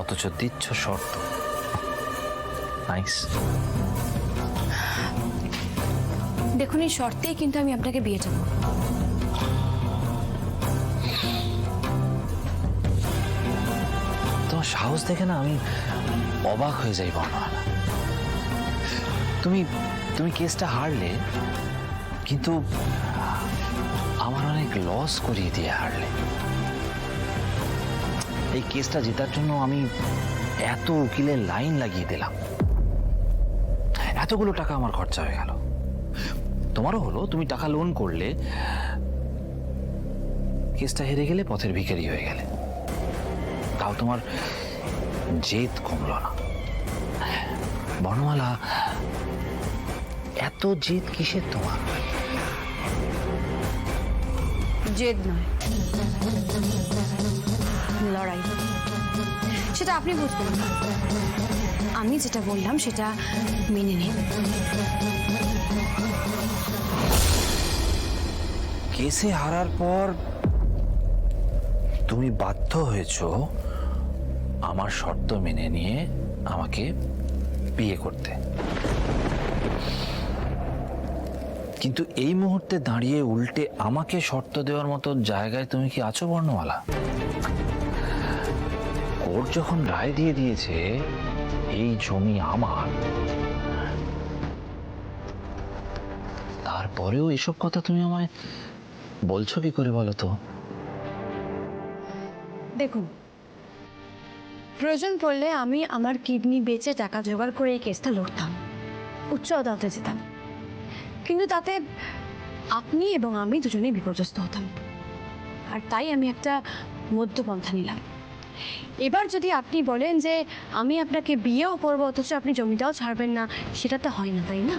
অথচ দিচ্ছ শর্ত। নাইস। দেখুন, এই শর্তেই কিন্তু আমি আপনাকে বিয়েটা করব। তোমার সাহস দেখে না আমি অবাক হয়ে যাই বর্ণমালা। তুমি তুমি কেসটা হারলে, কিন্তু আমার অনেক লস করিয়ে দিয়ে হারলে। এই কেসটা জেতার জন্য আমি এত উকিলের লাইন লাগিয়ে দিলাম, এতগুলো টাকা আমার খরচা হয়ে গেল। তোমারও হলো, তুমি টাকা লোন করলে, কেসটা হেরে গেলে পথের ভিখারি হয়ে গেলে। তাও তোমার জেদ কমল না। বর্ণমালা, এত জেদ কিসের তোমার? জেদ নয়, লড়াই। সেটা আপনি বুঝবেন না। আমি যেটা বললাম সেটা মেনে নিন। কেসে হারার পর তুমি বাধ্য হয়েছ আমার শর্ত মেনে নিয়ে আমাকে বিয়ে করতে। কিন্তু এই মুহূর্তে দাঁড়িয়ে উল্টে আমাকে শর্ত দেওয়ার মতো জায়গায় তুমি কি আছো বর্ণমালা? কোর্ট যখন রায় দিয়ে দিয়েছে এই জমি আমার, তারপরেও এসব কথা তুমি আমায় বলছো কি করে বলো তো? দেখুন, প্রয়োজন পড়লে আমি আমার কিডনি বেচে টাকা জোগাড় করে এই কেসটা লড়তাম, উচ্চ আদালতে যেতাম। কিন্তু তাতে আপনি এবং আমি দুজনেই বিপর্যস্ত হতাম। আর তাই আমি একটা মধ্যপন্থা নিলাম। এবার যদি আপনি বলেন যে আমি আপনাকে বিয়েও করবো অথচ আপনি জমিটাও ছাড়বেন না, সেটা তো হয় না, তাই না?